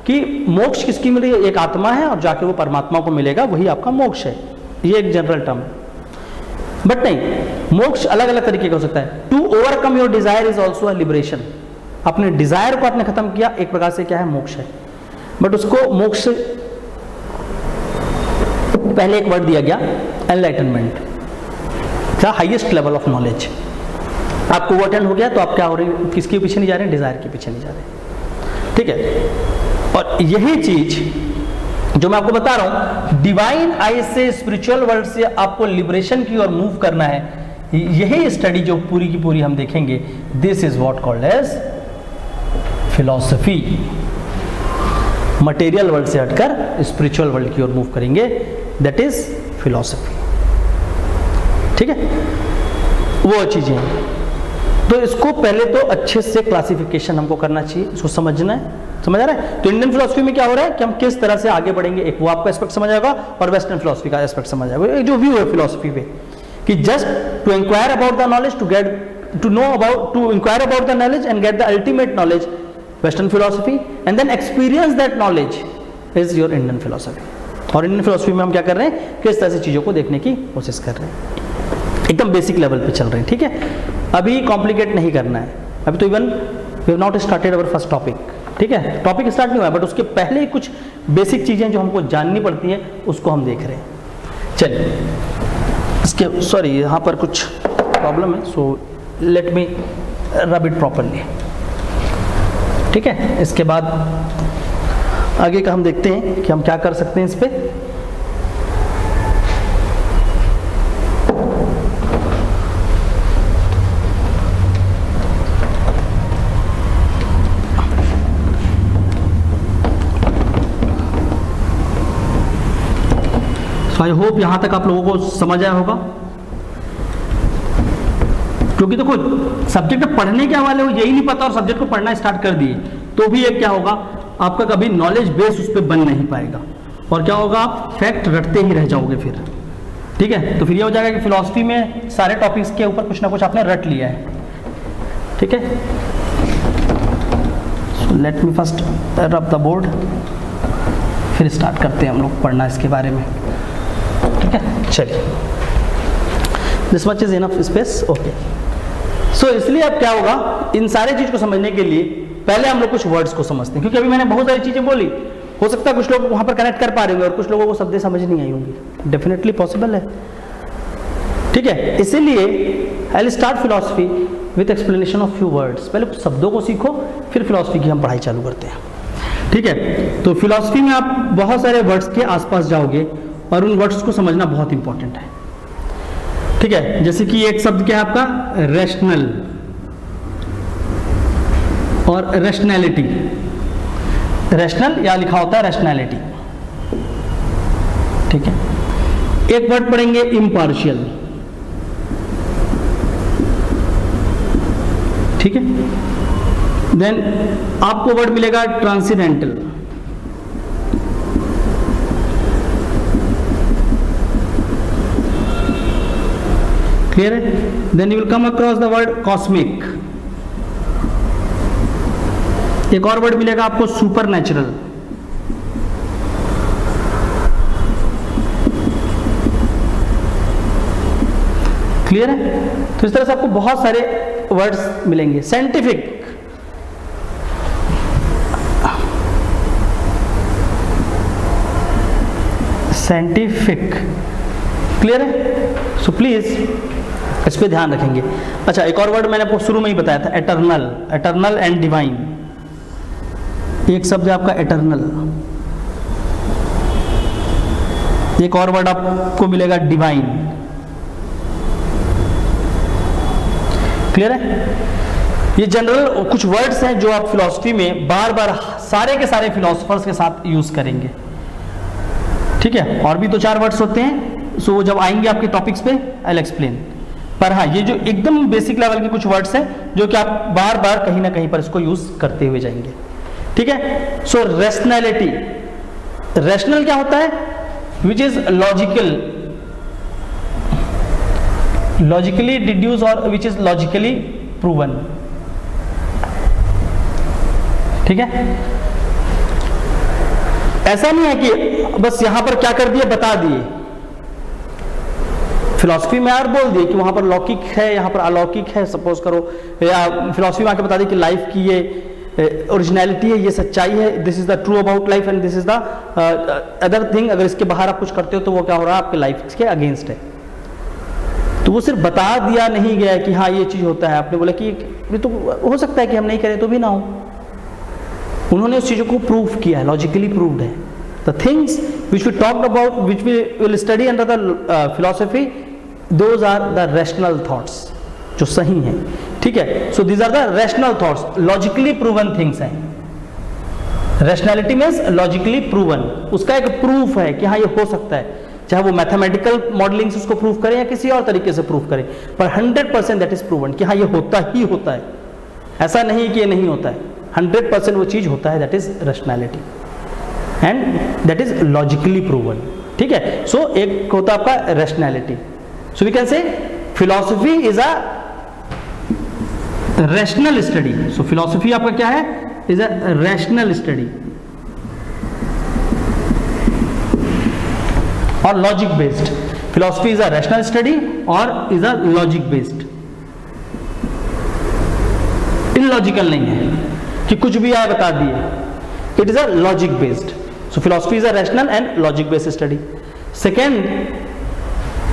कि मोक्ष किसकी मिली, एक आत्मा है और जाके वो परमात्मा को मिलेगा, वही आपका मोक्ष है, ये एक जनरल टर्म। बट नहीं, मोक्ष अलग अलग तरीके का हो सकता है। To overcome your desire is also a liberation, अपने डिजायर को आपने खत्म किया, एक प्रकार से क्या है, मोक्ष है। बट उसको मोक्ष पहले एक वर्ड दिया गया, enlightenment, the highest level of knowledge. आपको वो अटेंड हो गया तो आप क्या हो रहे हैं, किसके पीछे नहीं जा रहे हैं, डिजायर के पीछे नहीं जा रहे, ठीक है। और यही चीज जो मैं आपको बता रहा हूं, डिवाइन आइज से स्पिरिचुअल वर्ल्ड से आपको लिबरेशन की ओर मूव करना है, यही स्टडी जो पूरी की पूरी हम देखेंगे, this is what called as philosophy. Material world से हटकर स्पिरिचुअल वर्ल्ड की ओर मूव करेंगे, दैट इज फिलॉसफी, ठीक है। वो चीजें हैं, तो इसको पहले तो अच्छे से क्लासिफिकेशन हमको करना चाहिए, इसको समझना है, समझ आ रहा है। तो इंडियन फिलोसफी में क्या हो रहा है कि हम किस तरह से आगे बढ़ेंगे, एक वो आपका एस्पेक्ट समझ आएगा और वेस्टर्न फिलोसफी का एस्पेक्ट समझ आएगा। एक जो व्यू है फिलोसफी पे कि just to inquire about the knowledge, to get to know about, to inquire about the knowledge and get the ultimate knowledge, western philosophy, and then experience that knowledge is your Indian philosophy. और Indian philosophy में हम क्या कर रहे हैं, किस तरह से चीजों को देखने की कोशिश कर रहे हैं, एकदम बेसिक लेवल पे चल रहे हैं, ठीक है। अभी कॉम्प्लिकेट नहीं करना है, अभी तो even we have not started our first topic, ठीक है, टॉपिक स्टार्ट नहीं हुआ, बट उसके पहले कुछ बेसिक चीजें जो हमको जाननी पड़ती हैं उसको हम देख रहे हैं। चलिए इसके सॉरी यहाँ पर कुछ प्रॉब्लम है, so let me rub it properly. ठीक है, इसके बाद आगे का हम देखते हैं कि हम क्या कर सकते हैं इस पे। आई होप यहां तक आप लोगों को समझ आया होगा, क्योंकि देखो सब्जेक्ट पढ़ने के हवाले हो यही नहीं पता और सब्जेक्ट को पढ़ना स्टार्ट कर दिए तो भी एक क्या होगा, आपका कभी नॉलेज बेस उस पर बन नहीं पाएगा और क्या होगा, आप फैक्ट रटते ही रह जाओगे फिर। ठीक है, तो फिर ये हो जाएगा कि फिलॉसफी में सारे टॉपिक्स के ऊपर कुछ ना कुछ आपने रट लिया है। ठीक है, लेट मी फर्स्ट रब द बोर्ड, फिर स्टार्ट करते हैं हम लोग पढ़ना इसके बारे में। ठीक है, चलिए this much is enough space. Okay, so इसलिए अब क्या होगा, इन सारे चीज को समझने के लिए पहले हम लोग कुछ वर्ड्स को समझते हैं, क्योंकि अभी मैंने बहुत सारी चीजें बोली, हो सकता है कुछ लोग वहां पर कनेक्ट कर पा रहे होंगे और कुछ लोगों को शब्दें समझ नहीं आई होंगी, डेफिनेटली पॉसिबल है। ठीक है, इसीलिए I will start philosophy with explanation of few words. पहले कुछ शब्दों को सीखो, फिर फिलॉसफी की हम पढ़ाई चालू करते हैं। ठीक है, तो फिलॉसफी में आप बहुत सारे वर्ड्स के आसपास जाओगे और उन वर्ड्स को समझना बहुत इंपॉर्टेंट है। ठीक है, जैसे कि एक शब्द क्या है आपका, रैशनल और रैशनैलिटी। रैशनल या लिखा होता है रैशनैलिटी। ठीक है, एक वर्ड पढ़ेंगे इम्पार्शियल। ठीक है, देन आपको वर्ड मिलेगा ट्रांसेंडेंटल। क्लियर है, then you will come across the word cosmic. एक और वर्ड मिलेगा आपको सुपर नेचुरल। क्लियर है, तो इस तरह से आपको बहुत सारे वर्ड्स मिलेंगे। साइंटिफिक, साइंटिफिक, क्लियर है, सो प्लीज इस पे ध्यान रखेंगे। अच्छा, एक और वर्ड मैंने आपको शुरू में ही बताया था, एटर्नल। एटर्नल एंड डिवाइन, एक शब्द है आपका एटर्नल। एक और वर्ड आपको मिलेगा डिवाइन। क्लियर है, ये जनरल कुछ वर्ड्स हैं जो आप फिलॉसफी में बार बार सारे के सारे फिलोसोफर्स के साथ यूज करेंगे। ठीक है, और भी दो चार वर्ड्स होते हैं, सो जब आएंगे आपके टॉपिक्स पे आई विल एक्सप्लेन। पर हाँ, ये जो एकदम बेसिक लेवल के कुछ वर्ड्स हैं जो कि आप बार बार कहीं ना कहीं पर इसको यूज करते हुए जाएंगे। ठीक है, सो रैशनैलिटी, रैशनल क्या होता है, which is logical, logically deduce और विच इज लॉजिकली प्रूवन। ठीक है, ऐसा नहीं है कि बस यहां पर क्या कर दिए बता दिए। फिलॉसफी में यार बोल दिए कि वहां पर लौकिक है, यहां पर अलौकिक है, सपोज करो, या फिलॉसफी में आके बता दी कि लाइफ की ये ओरिजिनलिटी है, ये सच्चाई है, this is the true about life and this is the other thing. अगर इसके बाहर आप कुछ करते हो तो वो क्या हो रहा है, आपके लाइफ के अगेंस्ट है। तो वो सिर्फ बता दिया नहीं गया कि हाँ ये चीज होता है, आपने बोला कि ये तो हो सकता है कि हम नहीं करें तो भी ना हो। उन्होंने उस चीजों को प्रूव किया है, लॉजिकली प्रूव्ड है। The things which we talked about, which we will study under the philosophy, those are the rational thoughts, जो सही हैं। ठीक है, so these are the rational thoughts, logically proven things हैं। रैशनैलिटी मीन्स लॉजिकली प्रूवन, उसका एक proof है कि हाँ ये हो सकता है, चाहे वो मैथमेटिकल मॉडलिंग से उसको प्रूव करें या किसी और तरीके से प्रूव करें, पर 100% दैट इज प्रूवन कि हाँ ये होता ही होता है, ऐसा नहीं कि ये नहीं होता है। 100% वो चीज होता है, that is rationality and that is logically proven. ठीक है, सो एक होता है आपका rationality. So we can say philosophy is a rational study. So philosophy आपका क्या है, इज अ रैशनल स्टडी और logic based. Philosophy is a rational study और is a logic based. Illogical नहीं है कि कुछ भी आए बता दिए, it is a logic based. So philosophy is a rational and logic based study. Second,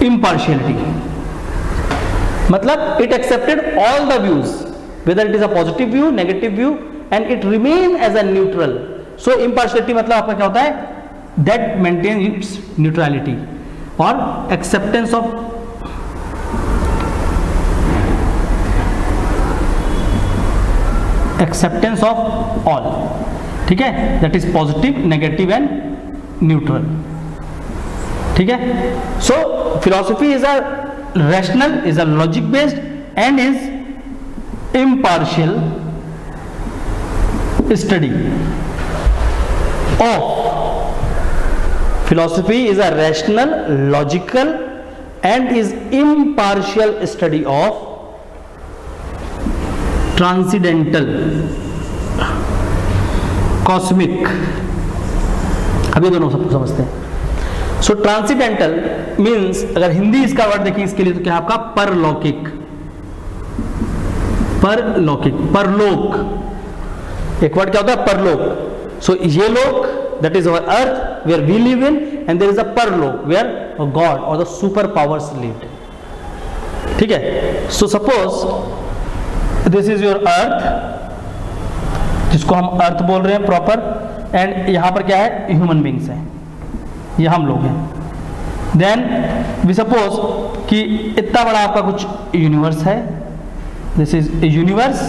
impartiality, मतलब it accepted all the views whether it is a positive view, negative view, and it remain as a neutral. So impartiality मतलब आपका क्या होता है, that maintains its neutrality or acceptance of all, ठीक है, that is positive, negative and neutral, ठीक है. So philosophy is a rational, is a logic based and is impartial study of, philosophy is a rational, logical and is impartial study of transcendental, cosmic. अब ये दोनों सबको समझते हैं. सो transcendental means, अगर हिंदी इसका वर्ड देखिए इसके लिए तो क्या है आपका, परलौकिक. परलौकिक, परलोक, एक वर्ड क्या होता है, परलोक. सो ये लोक, that is our earth where we live in, and there is a परलोक वेयर गॉड और द सुपर पावर्स लिव्ड. ठीक है. So suppose this is your earth, जिसको हम अर्थ बोल रहे हैं प्रॉपर, एंड यहां पर क्या है, ह्यूमन बींग्स हैं, ये हम लोग हैं. देन वी सपोज कि इतना बड़ा आपका कुछ यूनिवर्स है, दिस इज यूनिवर्स,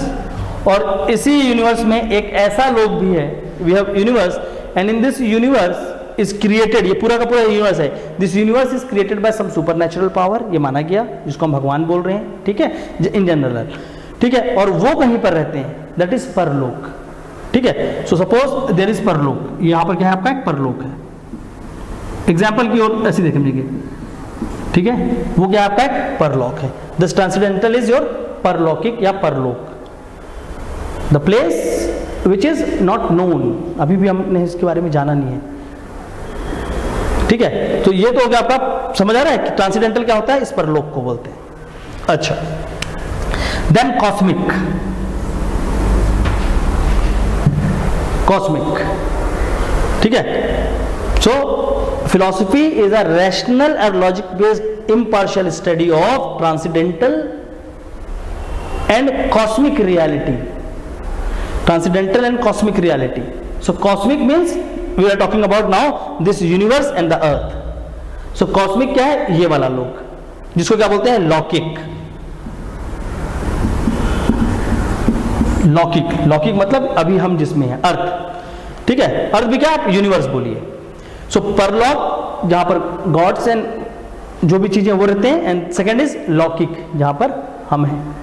और इसी यूनिवर्स में एक ऐसा लोक भी है, we have universe, and in this universe is created, ये पूरा का पूरा यूनिवर्स है, this universe is created by some supernatural power, ये माना गया, जिसको हम भगवान बोल रहे हैं. ठीक है, इन जनरल. ठीक है, और वो कहीं पर रहते हैं, दैट इज परलोक. ठीक है. सो सपोज देयर इज परलोक, यहां पर क्या है आपका, एक परलोक है. एग्जाम्पल की ओर ऐसे देखेंगे, ठीक है, वो क्या आपका एक परलोक है. दिस ट्रांसेंडेंटल इज योर परलौकिक या परलोक, the place which is not known, अभी भी हमने इसके बारे में जाना नहीं है. ठीक है. तो ये तो हो गया आपका, समझ आ रहा है कि ट्रांसेंडेंटल क्या होता है, इस परलोक को बोलते हैं. अच्छा, देन कॉस्मिक. कॉस्मिक, ठीक है. So philosophy is a rational और logic based impartial study of transcendental and cosmic reality. Transcendental and cosmic reality. So cosmic means we are talking about now this universe and the earth. So cosmic क्या है, ये वाला लोक, जिसको क्या बोलते हैं, लौकिक. लौकिक, लौकिक मतलब अभी हम जिसमें हैं, अर्थ. ठीक है, अर्थ भी क्या, आप यूनिवर्स बोलिए. सो परलौक, जहां पर गॉड्स एंड जो भी चीजें वो रहते हैं, एंड सेकेंड इज लौकिक, जहां पर हम हैं,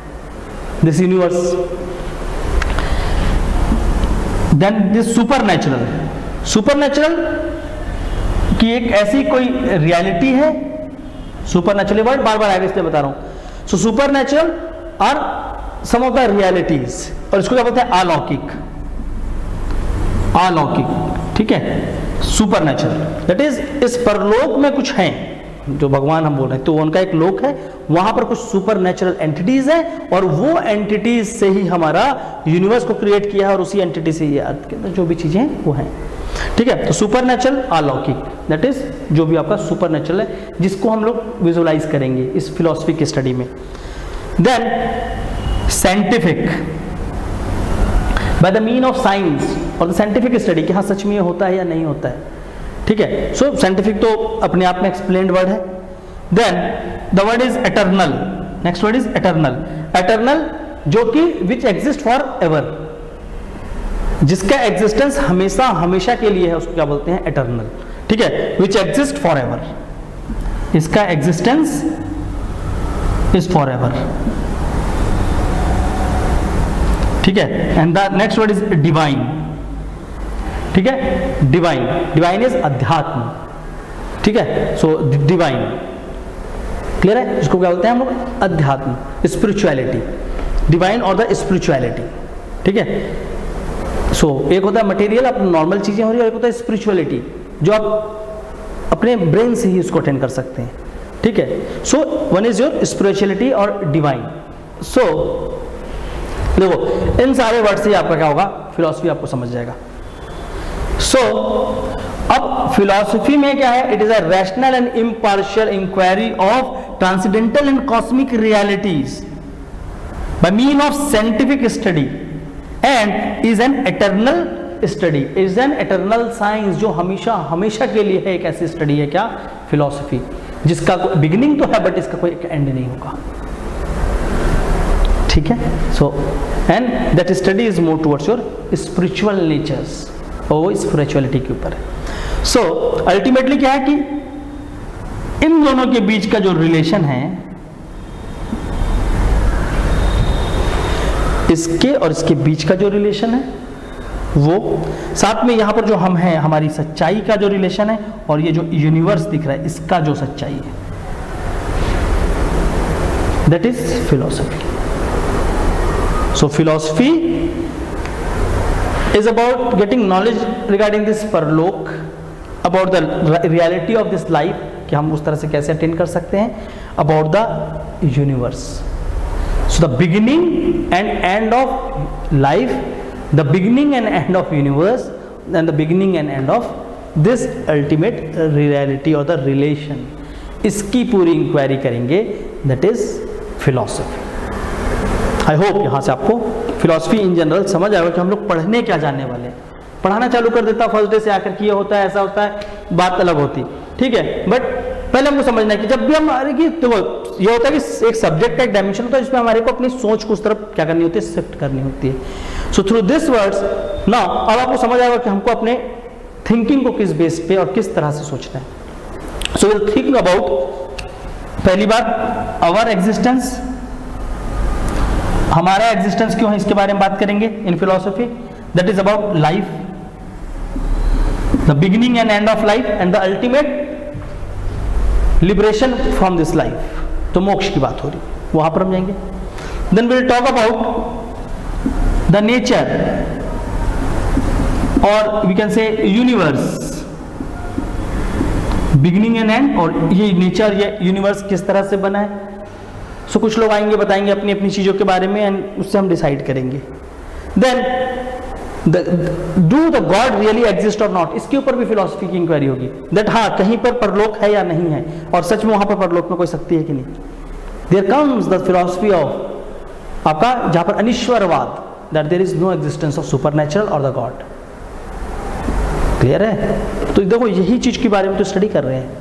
this universe. Then this supernatural. Supernatural की एक ऐसी कोई रियलिटी है, सुपरनैचुरल वर्ड बार बार आगे इसलिए बता रहा हूं. So supernatural are some of the realities, और इसको क्या बोलते हैं, अलौकिक. अलौकिक, ठीक है, सुपरनैचुरल, दैट इज इस परलोक में कुछ है, जो भगवान हम बोल रहे हैं, तो उनका एक लोक है, वहां पर कुछ सुपरनैचुरल एंटिटीज है, और वो एंटिटीज से ही हमारा यूनिवर्स को क्रिएट किया है, और उसी एंटिटी से ये अर्थ के अंदर जो भी चीजें हैं वो हैं. ठीक है. तो सुपरनैचुरल, अलौकिक, दैट इज जो भी आपका सुपरनैचुरल है, जिसको हम लोग विजुअलाइज करेंगे इस फिलॉसफी की स्टडी में. Then scientific, by the mean of science और द साइंटिफिक स्टडी, कि हाँ सच में ये होता है या नहीं होता है. ठीक है. सो साइंटिफिक तो अपने आप में एक्सप्लेन्ड वर्ड है. Then the word is eternal. Next word is eternal. Eternal जो कि विच एग्जिस्ट फॉर एवर, जिसका एग्जिस्टेंस हमेशा हमेशा के लिए है, उसको क्या बोलते हैं, एटर्नल. ठीक है. विच एग्जिस्ट फॉर एवर, इसका एग्जिस्टेंस इज फॉर एवर. ठीक है. And the next word is divine. ठीक है. डिवाइन, डिवाइन इज अध्यात्म. ठीक है. सो डिवाइन क्लियर है, इसको क्या बोलते हैं हम लोग, अध्यात्म, स्पिरिचुअलिटी. डिवाइन और द स्पिरिचुअलिटी. ठीक है. सो एक होता है मटेरियल, अपनी नॉर्मल चीजें हो रही है, और एक होता है स्पिरिचुअलिटी, जो आप अपने ब्रेन से ही उसको अटेंड कर सकते हैं. ठीक है. So one is your spirituality और डिवाइन. सो देखो इन सारे वर्ड से आपका क्या होगा, फिलॉसफी आपको समझ जाएगा. सो अब फिलॉसफी में क्या है? It is a rational and impartial inquiry of transcendental and cosmic realities by mean of scientific study and is an eternal study, is an eternal science, जो हमेशा हमेशा के लिए है। एक ऐसी स्टडी है क्या? फिलॉसफी, जिसका बिगिनिंग तो है बट इसका कोई एंड नहीं होगा। ठीक है? So and that study is more towards your spiritual natures, और वो स्पिरिचुअलिटी के ऊपर है। सो अल्टीमेटली क्या है कि इन दोनों के बीच का जो रिलेशन है, इसके और इसके बीच का जो रिलेशन है वो, साथ में यहां पर जो हम हैं, हमारी सच्चाई का जो रिलेशन है, और ये जो यूनिवर्स दिख रहा है इसका जो सच्चाई है, that is philosophy. So philosophy is about getting knowledge regarding this परलोक, about the reality of this life, कि हम उस तरह से कैसे अटेंड कर सकते हैं, about the universe. So the beginning and end of life, the beginning and end of universe, and the beginning and end of this ultimate reality or the relation, इसकी पूरी इंक्वायरी करेंगे, that is philosophy. I hope यहाँ से आपको philosophy in general समझ आएगा कि हम लोग पढ़ने क्या जानने वाले हैं। पढ़ाना चालू कर देता फर्स्ट डे से आकर कि ये होता है, ऐसा होता है, बात अलग होती, ठीक है। बट पहले हमको समझना है कि जब भी हम तो ये होता है कि एक सब्जेक्ट का एक डायमेंशन होता है जिसमें हमारे को अपनी सोच को उस तरफ क्या करनी होती है, शिफ्ट करनी होती है। So through this words now अब आपको समझ आएगा कि हमको अपने थिंकिंग को किस बेस पे और किस तरह से सोचना है। सो विल थिंक अबाउट, पहली बात आवर एग्जिस्टेंस, हमारा एग्जिस्टेंस क्यों है, इसके बारे में बात करेंगे in philosophy. That is about life, the beginning and end of life and the ultimate liberation from this life. तो मोक्ष की बात हो रही, वहां पर हम जाएंगे। Then will talk about the nature और we can say universe, beginning and end, और ये नेचर, ये यूनिवर्स किस तरह से बना है। सो कुछ लोग आएंगे बताएंगे अपनी अपनी चीजों के बारे में एंड उससे हम डिसाइड करेंगे। Then do the God really exist और नॉट, इसके ऊपर भी फिलॉसफी की इंक्वायरी होगी। दैट हाँ कहीं पर परलोक है या नहीं है, और सच में वहां पर परलोक में कोई शक्ति है कि नहीं। There comes the philosophy of आपका जहां पर अनिश्वरवाद, that there is no existence of supernatural और द गॉड। क्लियर है? तो देखो यही चीज के बारे में तो स्टडी कर रहे हैं,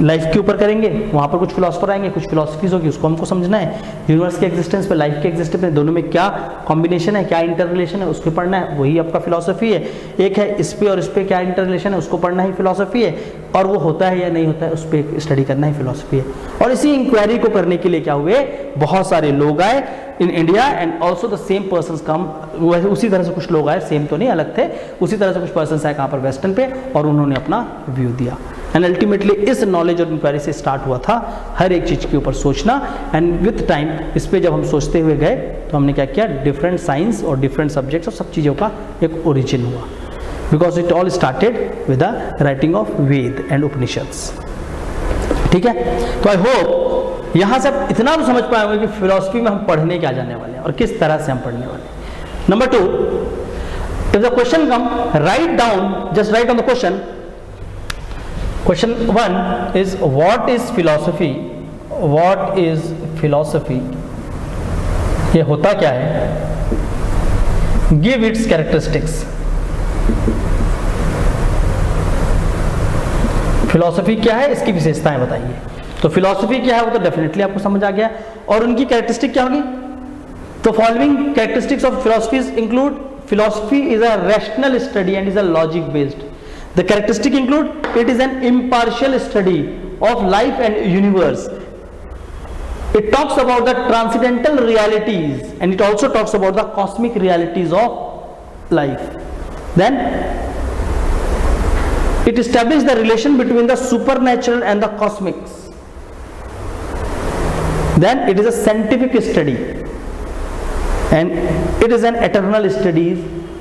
लाइफ के ऊपर करेंगे, वहां पर कुछ फिलोसफर आएंगे, कुछ फिलोसफीज होगी, उसको हमको समझना है। यूनिवर्स के एग्जिस्टेंस पे, लाइफ के एग्जिस्टेंस पे, दोनों में क्या कॉम्बिनेशन है, क्या इंटर रिलेशन है, उसको पढ़ना है, वही आपका फिलोसफी है। एक है इस पे और इस पे क्या इंटर रिलेशन है, उसको पढ़ना ही फिलोसफी है, और वो होता है या नहीं होता है उस पर स्टडी करना ही फिलोसफी है। और इसी इंक्वायरी को करने के लिए क्या हुए, बहुत सारे लोग आए in India and also the same person came, उसी तरह से कुछ लोग आए, सेम तो नहीं, अलग थे, उसी तरह से कुछ पर्सन आए कहाँ पर, वेस्टर्न पे, और उन्होंने अपना व्यू दिया। एंड अल्टीमेटली इस नॉलेज और इंक्वायरी से स्टार्ट हुआ था हर एक चीज़ के ऊपर सोचना। एंड विथ टाइम इस पे जब हम सोचते हुए गए तो हमने क्या किया, डिफरेंट साइंस और डिफरेंट सब्जेक्ट्स और सब चीज़ों का एक ओरिजिन हुआ, because it all started with the writing of Veda and Upanishads. ठीक है, तो आई होप यहाँ से आप इतना तो समझ पाए होंगे कि फिलोसफी में हम पढ़ने क्या जाने वाले हैं और किस तरह से हम पढ़ने वाले हैं। Number 2, if the question come, write down, just right on the question. Question 1 is what is philosophy? What is philosophy? ये होता क्या है? Give its characteristics. फिलॉसफी क्या है, इसकी विशेषताएं बताइए। तो फिलॉसफी क्या है वो तो डेफिनेटली आपको समझ आ गया, और उनकी कैरेक्टरिस्टिक क्या होगी। तो following characteristics of philosophies include, philosophy is a rational study and is a logic based. The characteristic include, it is an impartial study of life and universe. It talks about the transcendental realities and it also talks about the cosmic realities of life. Then it establishes the relation between the supernatural and the cosmics. Then it is a scientific study and it is an eternal study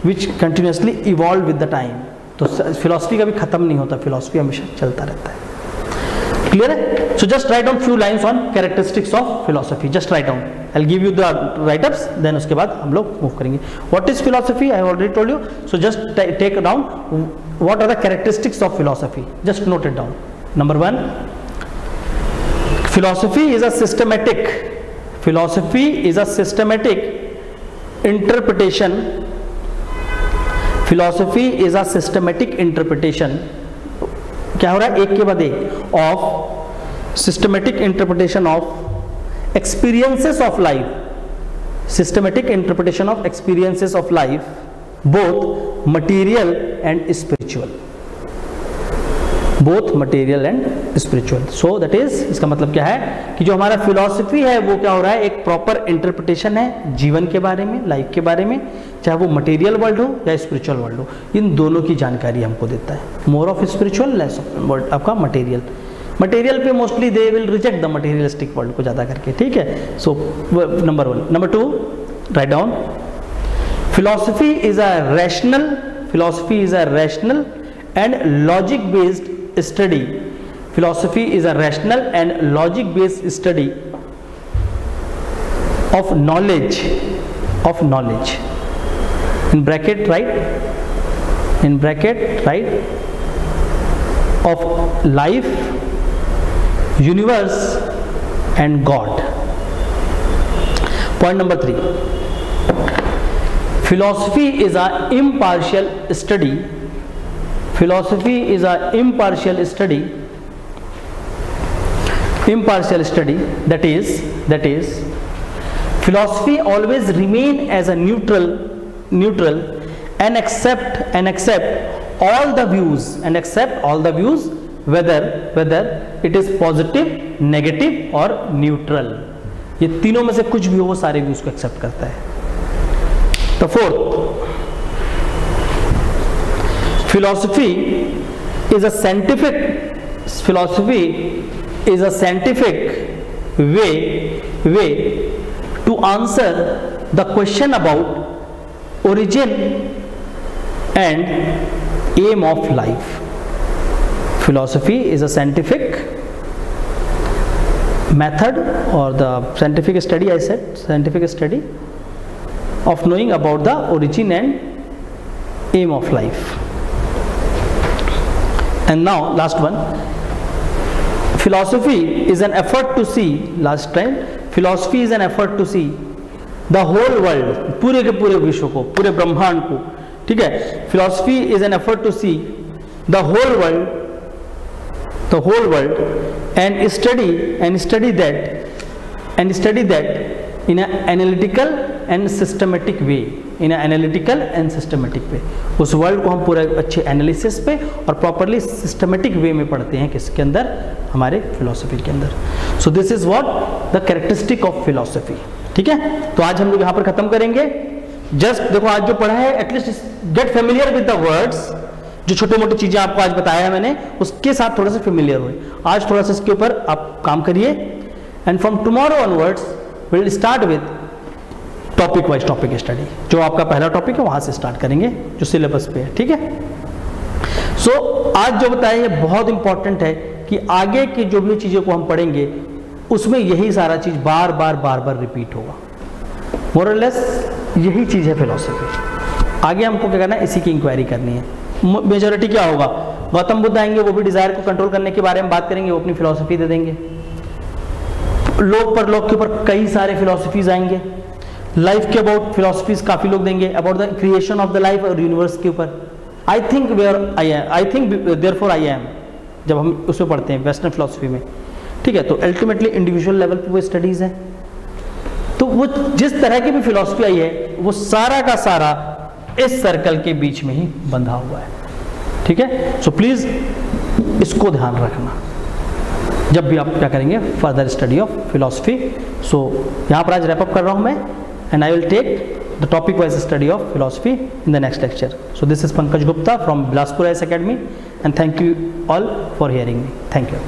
which continuously evolve with the time. तो philosophy का भी खत्म नहीं होता, philosophy हमेशा चलता रहता है। क्लियर है? So just write down few lines on characteristics of philosophy, just write down, I will give you the write ups, then उसके बाद हम लोग मूव करेंगे। What is philosophy, I already told you, so just take down what are the characteristics of philosophy? Just note it down. Number one, philosophy is a systematic interpretation. Philosophy is a systematic interpretation. क्या हो रहा है, एक के बाद एक, of systematic interpretation of experiences of life. Systematic interpretation of experiences of life, both material and spiritual. Both material and spiritual. So that is, इसका मतलब क्या है कि जो हमारा फिलॉसफी है वो क्या हो रहा है, एक प्रॉपर इंटरप्रिटेशन है जीवन के बारे में, लाइफ के बारे में, चाहे वो मटेरियल वर्ल्ड हो या स्पिरिचुअल वर्ल्ड हो. इन दोनों की जानकारी हमको देता है. More of spiritual, less of आपका मटेरियल. मटेरियल पे mostly they will reject the materialistic world को ज़्यादा करके. ठीक है. So number one. Number two, right down, philosophy is a rational and logic based study. Philosophy is a rational and logic based study of knowledge, in bracket right, of life, universe and God. Point number 3, philosophy is a impartial study. Philosophy is an impartial study. That is, philosophy always remain as a neutral and accept all the views whether it is positive, negative or neutral. ये तीनों में से कुछ भी हो वो सारे views को एक्सेप्ट करता है. तो fourth, philosophy is a scientific way to answer the question about origin and aim of life. Philosophy is a scientific method or the scientific study, I said scientific study of knowing about the origin and aim of life. And now last one, philosophy is an effort to see, philosophy is an effort to see the whole world, पूरे के पूरे विश्व को, पूरे ब्रह्मांड को. ठीक है. philosophy is an effort to see the whole world and study that in an analytical and systematic way. उस वर्ल्ड को हम पूरे अच्छे एनालिसिस पे और प्रॉपरली सिस्टमेटिक वे में पढ़ते हैं. किसके अंदर, हमारे फिलोसफी के अंदर. So this is what the characteristic of philosophy. ठीक है. तो आज हम लोग यहाँ पर खत्म करेंगे. जस्ट देखो आज जो पढ़ा है, at least get familiar with the words. जो छोटे मोटे चीजें आपको आज बताया है मैंने, उसके साथ थोड़ा सा फेमिलियर हुए. आज थोड़ा सा इसके ऊपर आप काम करिए. And from tomorrow onwards will start with topic wise topic study. जो आपका पहला टॉपिक है वहां से स्टार्ट करेंगे जो सिलेबस पे है. ठीक है. सो आज जो बताया ये बहुत इंपॉर्टेंट है कि आगे की जो भी चीज़ों को हम पढ़ेंगे उसमें यही सारा चीज़ बार बार रिपीट होगा. मोर और लेस यही चीज़ है फिलॉसफी. आगे हमको क्या करना है, इसी की इंक्वायरी करनी है. मेजोरिटी क्या होगा, गौतम बुद्ध आएंगे, वो भी डिजायर को कंट्रोल करने के बारे में बात करेंगे, वो अपनी फिलॉसफी दे देंगे. लोग के ऊपर कई सारे फिलॉसफीज आएंगे. लाइफ के अबाउट फिलॉसफीज काफी लोग देंगे, about the creation of the life और यूनिवर्स के ऊपर. I think therefore I am, जब हम उसमें पढ़ते हैं वेस्टर्न फिलॉसफी में. ठीक है. तो अल्टीमेटली इंडिविजुअल लेवल पे वो स्टडीज है. तो वो जिस तरह की भी फिलॉसफी आई है वो सारा का सारा इस सर्कल के बीच में ही बंधा हुआ है. ठीक है. सो प्लीज इसको ध्यान रखना जब भी आप क्या करेंगे फर्दर स्टडी ऑफ फिलॉसफी. सो यहाँ पर आज रैप अप कर रहा हूँ मैं, and I will take the topic wise study of philosophy in the next lecture. So this is Pankaj Gupta from Bilaspur IAS Academy and thank you all for hearing me. Thank you.